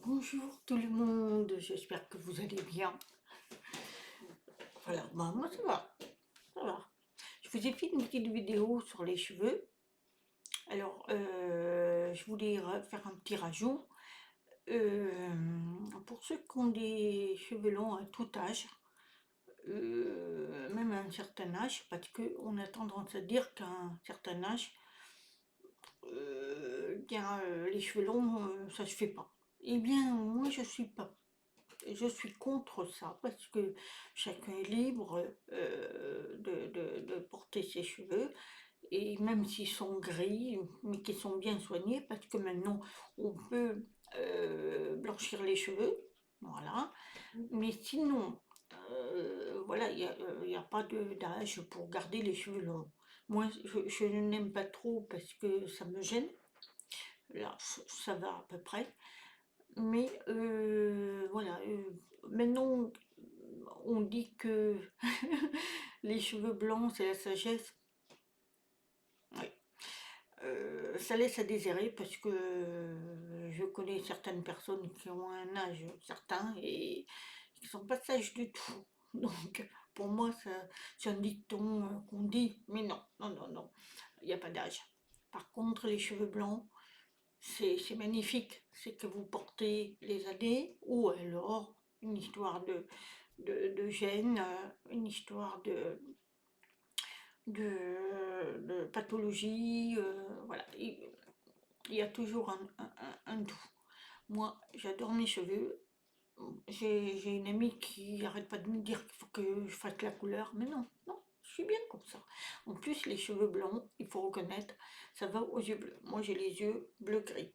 Bonjour tout le monde, j'espère que vous allez bien. Voilà, moi ça va, ça va. Je vous ai fait une petite vidéo sur les cheveux. Alors, je voulais faire un petit rajout. Pour ceux qui ont des cheveux longs à tout âge, même à un certain âge, parce qu'on a tendance à dire qu'à un certain âge, les cheveux longs, ça se fait pas. Eh bien, moi je suis contre ça parce que chacun est libre de porter ses cheveux et même s'ils sont gris, mais qu'ils sont bien soignés parce que maintenant on peut blanchir les cheveux, voilà. Mais sinon, voilà, il y a pas d'âge pour garder les cheveux longs. Moi, je n'aime pas trop parce que ça me gêne. Là, ça va à peu près. Mais voilà, maintenant on dit que les cheveux blancs c'est la sagesse. Ouais. Ça laisse à désirer parce que je connais certaines personnes qui ont un âge certain et qui ne sont pas sages du tout. Donc pour moi c'est un dicton qu'on dit, mais non, non, non, non, il n'y a pas d'âge. Par contre les cheveux blancs, c'est magnifique, c'est que vous portez les années, ou alors une histoire de gène, une histoire de pathologie, voilà. Il y a toujours un tout. Moi, j'adore mes cheveux. J'ai une amie qui arrête pas de me dire qu'il faut que je fasse la couleur, mais non, non, je suis bien comme ça. En plus, les cheveux blancs, il faut reconnaître, ça va aux yeux bleus. Moi, j'ai les yeux bleu-gris.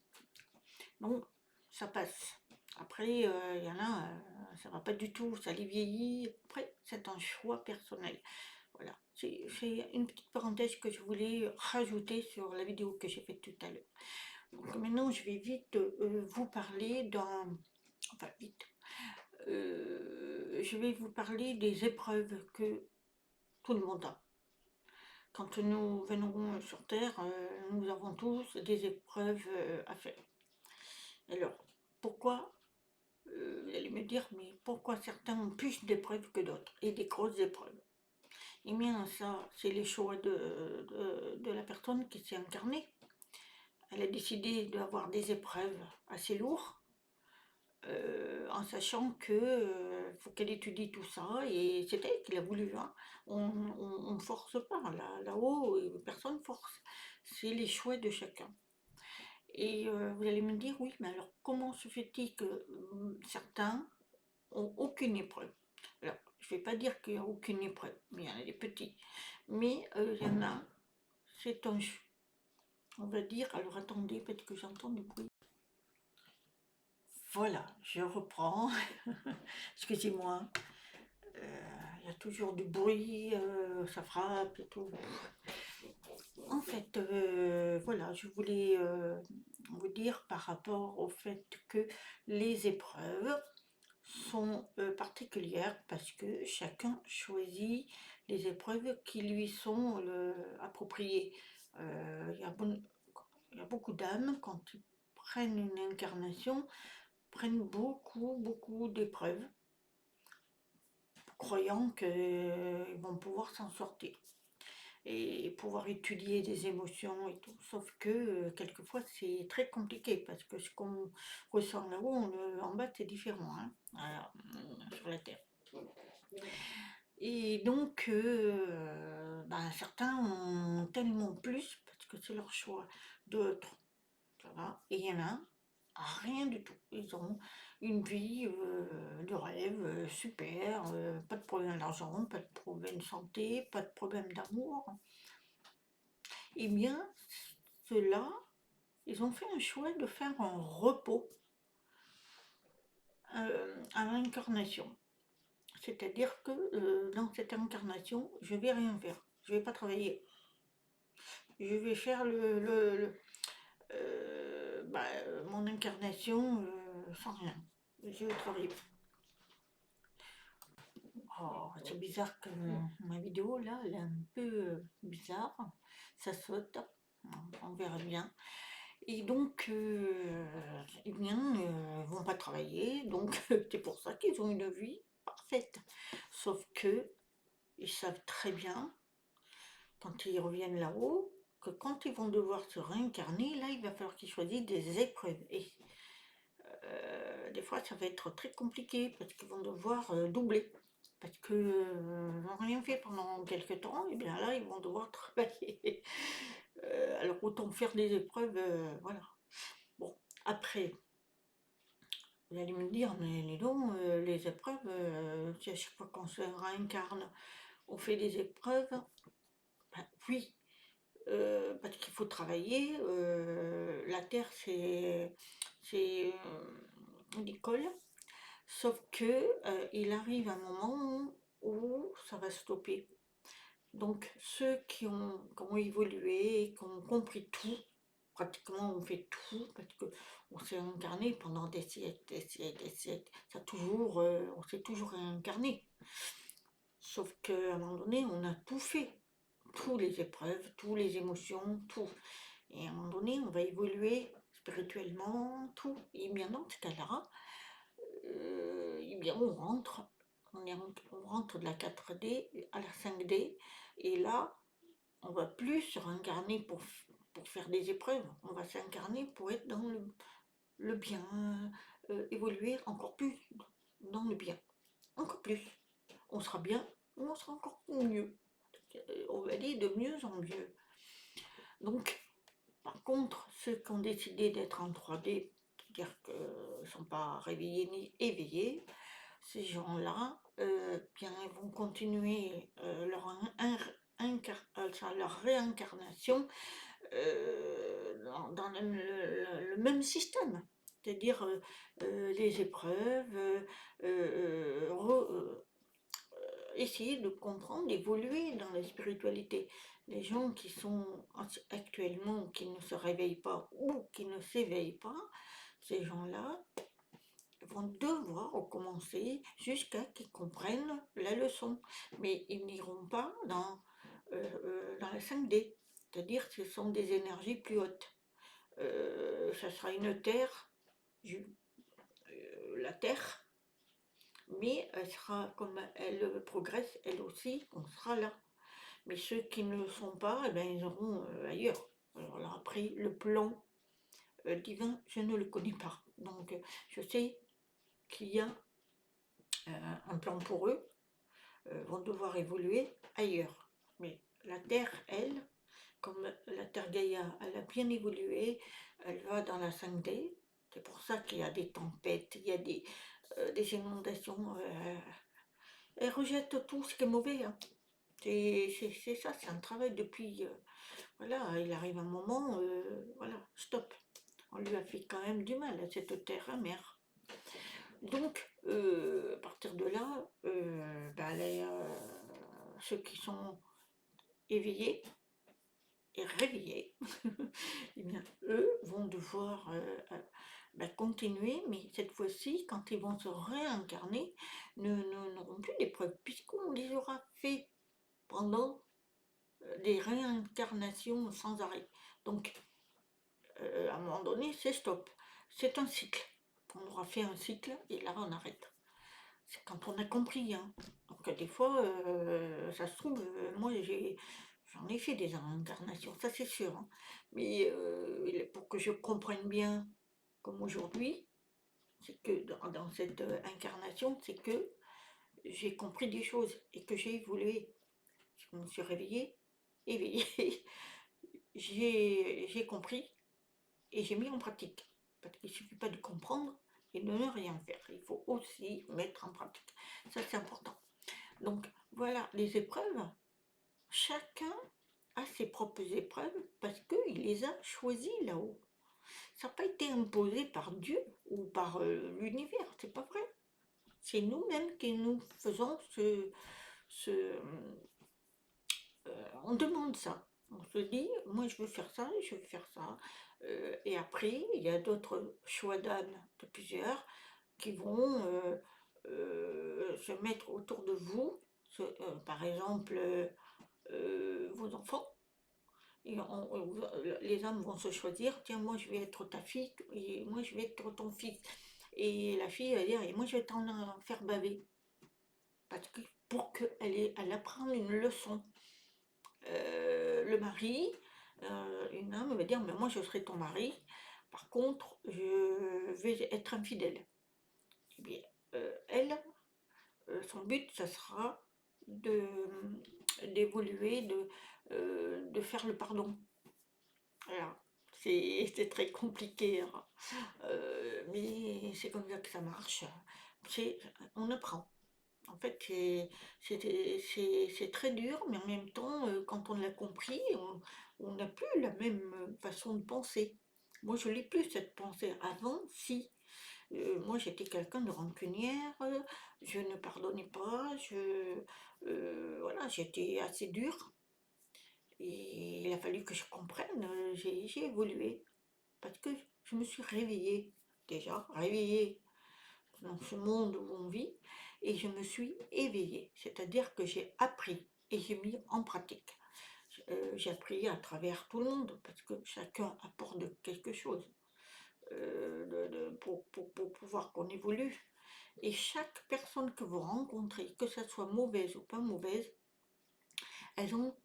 Donc, ça passe. Après, il y en a, ça va pas du tout, ça les vieillit. Après, c'est un choix personnel. Voilà, c'est une petite parenthèse que je voulais rajouter sur la vidéo que j'ai faite tout à l'heure. Donc maintenant, je vais vite vous parler d'un... Enfin, vite. Je vais vous parler des épreuves que tout le monde a. Quand nous venons sur Terre, nous avons tous des épreuves à faire. Alors, pourquoi vous allez me dire, mais pourquoi certains ont plus d'épreuves que d'autres, et des grosses épreuves? Eh bien, ça, c'est les choix de la personne qui s'est incarnée. Elle a décidé d'avoir des épreuves assez lourdes, en sachant que faut qu'elle étudie tout ça, et c'est elle qui l'a voulu. Hein. On ne force pas, là-haut, personne force. C'est les choix de chacun. Et vous allez me dire, oui, mais alors comment se fait-il que certains ont aucune épreuve? Alors, je ne vais pas dire qu'il n'y a aucune épreuve, mais il y en a des petits. Mais il y en a, c'est un, on va dire, alors attendez, peut-être que j'entends du bruit. Voilà, je reprends. Excusez-moi, il y a toujours du bruit, ça frappe et tout. En fait, voilà, je voulais vous dire par rapport au fait que les épreuves sont particulières parce que chacun choisit les épreuves qui lui sont appropriées. Il y a beaucoup d'âmes, quand ils prennent une incarnation, prennent beaucoup, beaucoup d'épreuves, croyant qu'ils vont pouvoir s'en sortir et pouvoir étudier des émotions et tout. Sauf que quelquefois c'est très compliqué parce que ce qu'on ressent là-haut, en bas c'est différent, hein, voilà, sur la Terre. Et donc, certains ont tellement plus parce que c'est leur choix, d'autres, ça va, et il y en a rien du tout. Ils ont une vie de rêve, super, pas de problème d'argent, pas de problème de santé, pas de problème d'amour. Eh bien, ceux-là, ils ont fait un choix de faire un repos à l'incarnation. C'est-à-dire que dans cette incarnation, je vais rien faire, je vais pas travailler. Je vais faire mon incarnation sans rien. Je vais travailler. Oh, c'est bizarre que ma vidéo là, elle est un peu bizarre. Ça saute. On verra bien. Et donc, eh bien, vont vont pas travailler, donc c'est pour ça qu'ils ont une vie parfaite. Sauf que ils savent très bien, quand ils reviennent là-haut, que quand ils vont devoir se réincarner, là, il va falloir qu'ils choisissent des épreuves. Et des fois, ça va être très compliqué parce qu'ils vont devoir doubler. Parce que n'ont rien fait pendant quelques temps, et bien là, ils vont devoir travailler. Alors, autant faire des épreuves, voilà. Bon, après, vous allez me dire, mais les dons, les épreuves, si à chaque fois qu'on se réincarne, on fait des épreuves, ben oui, parce qu'il faut travailler. La Terre, c'est une école, sauf que il arrive un moment où ça va stopper. Donc ceux qui ont évolué, qui ont compris tout, pratiquement on fait tout, parce qu'on s'est incarné pendant des siècles, des siècles, des siècles, on s'est toujours réincarné. Sauf qu'à un moment donné, on a tout fait, toutes les épreuves, toutes les émotions, tout. Et à un moment donné, on va évoluer spirituellement, tout. Et bien dans ce cas-là, eh bien on rentre de la 4D à la 5D, et là, on va plus se réincarner pour faire des épreuves, on va s'incarner pour être dans le bien, évoluer encore plus dans le bien, encore plus. On sera bien, ou on sera encore mieux. On va aller de mieux en mieux. Donc, par contre, ceux qui ont décidé d'être en 3D, c'est-à-dire qu'ils ne sont pas réveillés ni éveillés, ces gens-là, bien, ils vont continuer leur réincarnation dans le même système. C'est-à-dire les épreuves, essayer de comprendre, d'évoluer dans la spiritualité. Les gens qui sont actuellement, qui ne se réveillent pas ou qui ne s'éveillent pas, ces gens-là vont devoir recommencer jusqu'à qu'ils comprennent la leçon. Mais ils n'iront pas dans la 5D, c'est-à-dire que ce sont des énergies plus hautes. Ça sera une terre, la terre, mais elle sera, comme elle progresse, elle aussi, on sera là. Mais ceux qui ne le sont pas, eh bien, ils iront ailleurs. Alors là, après, le plan divin, je ne le connais pas. Donc, je sais qu'il y a un plan pour eux, vont devoir évoluer ailleurs. Mais la Terre, elle, comme la Terre Gaïa, elle a bien évolué, elle va dans la 5D. C'est pour ça qu'il y a des tempêtes, il y a des inondations. Elle rejette tout ce qui est mauvais. Hein. C'est ça, c'est un travail depuis. Voilà, il arrive un moment, voilà, stop. On lui a fait quand même du mal à cette terre amère. Donc, à partir de là, ceux qui sont éveillés et réveillés, eh bien, eux vont devoir continuer, mais cette fois-ci, quand ils vont se réincarner, n'auront plus d'épreuves, puisqu'on les aura fait pendant des réincarnations sans arrêt. Donc, à un moment donné, c'est stop. C'est un cycle. On aura fait un cycle et là, on arrête. C'est quand on a compris. Hein. Donc, des fois, ça se trouve, moi, j'en ai fait des réincarnations, ça c'est sûr. Hein. Mais pour que je comprenne bien, comme aujourd'hui, c'est que dans cette incarnation, c'est que j'ai compris des choses et que j'ai évolué. Je me suis réveillée, éveillée, j'ai compris et j'ai mis en pratique. Parce qu'il ne suffit pas de comprendre et de ne rien faire. Il faut aussi mettre en pratique. Ça, c'est important. Donc, voilà, les épreuves, chacun a ses propres épreuves parce qu'il les a choisies là-haut. Ça n'a pas été imposé par Dieu ou par l'univers, c'est pas vrai. C'est nous-mêmes qui nous faisons on demande ça. On se dit, moi je veux faire ça, je veux faire ça. Et après, il y a d'autres choix d'âme de plusieurs qui vont se mettre autour de vous. Par exemple, vos enfants. Les âmes vont se choisir, tiens, moi je vais être ta fille et moi je vais être ton fils. Et la fille va dire, et moi je vais t'en faire baver. Parce que pour elle apprenne une leçon. Le mari, une âme va dire, mais moi je serai ton mari, par contre je vais être infidèle. Eh bien, elle, son but, ça sera d'évoluer, de faire le pardon. Voilà. C'est très compliqué, hein. Mais c'est comme ça que ça marche. On apprend. En fait, c'est très dur, mais en même temps, quand on l'a compris, on n'a plus la même façon de penser. Moi, je n'ai plus cette pensée. Avant, si. Moi, j'étais quelqu'un de rancunière, je ne pardonnais pas, voilà, j'étais assez dure. Et il a fallu que je comprenne, j'ai évolué. Parce que je me suis réveillée, déjà, réveillée dans ce monde où on vit, et je me suis éveillée, c'est-à-dire que j'ai appris et j'ai mis en pratique. J'ai appris à travers tout le monde, parce que chacun apporte quelque chose pour pouvoir qu'on évolue. Et chaque personne que vous rencontrez, que ce soit mauvaise ou pas mauvaise, elles, ont,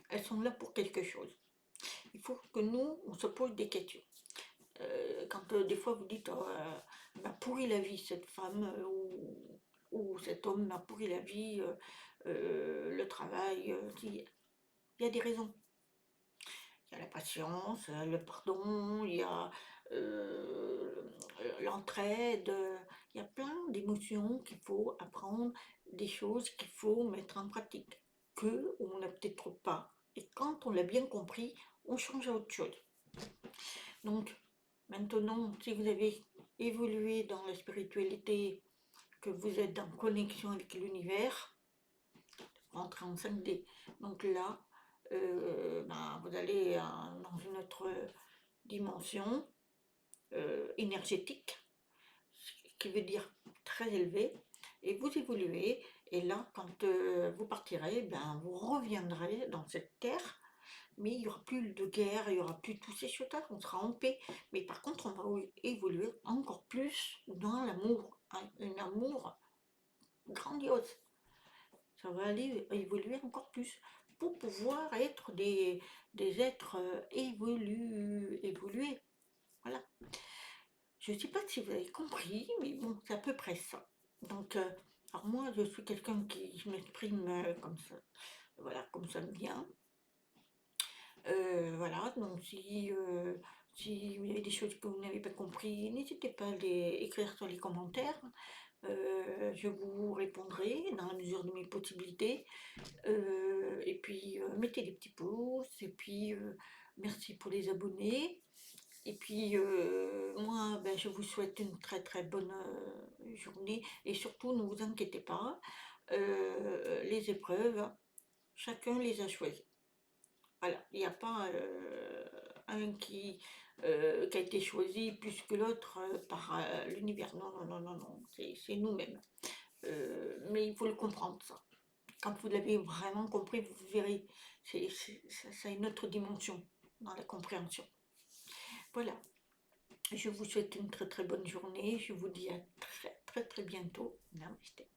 elles sont là pour quelque chose. Il faut que nous, on se pose des questions. Quand des fois vous dites oh, m'a pourri la vie cette femme ou cet homme m'a pourri la vie, le travail, il y a des raisons. Il y a la patience, le pardon, il y a l'entraide, il y a plein d'émotions qu'il faut apprendre, des choses qu'il faut mettre en pratique, que on n'a peut-être pas. Et quand on l'a bien compris, on change à autre chose. Donc, maintenant, si vous avez évolué dans la spiritualité, que vous êtes en connexion avec l'univers, rentrez en 5D. Donc là, vous allez dans une autre dimension énergétique, ce qui veut dire très élevée, et vous évoluez. Et là, quand vous partirez, vous reviendrez dans cette terre, mais il n'y aura plus de guerre, il n'y aura plus tous ces choses-là, on sera en paix. Mais par contre, on va évoluer encore plus dans l'amour, hein, un amour grandiose. Ça va aller évoluer encore plus pour pouvoir être des êtres évolués. Voilà. Je ne sais pas si vous avez compris, mais bon, c'est à peu près ça. Donc, alors moi, je suis quelqu'un qui m'exprime comme ça, voilà, comme ça me vient. Voilà, donc si vous avez des choses que vous n'avez pas compris, n'hésitez pas à les écrire sur les commentaires. Je vous répondrai dans la mesure de mes possibilités. Et puis, mettez des petits pouces, et puis, merci pour les abonnés. Et puis, moi, je vous souhaite une très très bonne journée. Et surtout, ne vous inquiétez pas, les épreuves, chacun les a choisies. Voilà, il n'y a pas un qui a été choisi plus que l'autre par l'univers. Non, non, non, non, non, c'est nous-mêmes. Mais il faut le comprendre, ça. Quand vous l'avez vraiment compris, vous verrez, ça a une autre dimension dans la compréhension. Voilà, je vous souhaite une très très bonne journée. Je vous dis à très très très bientôt. Namaste.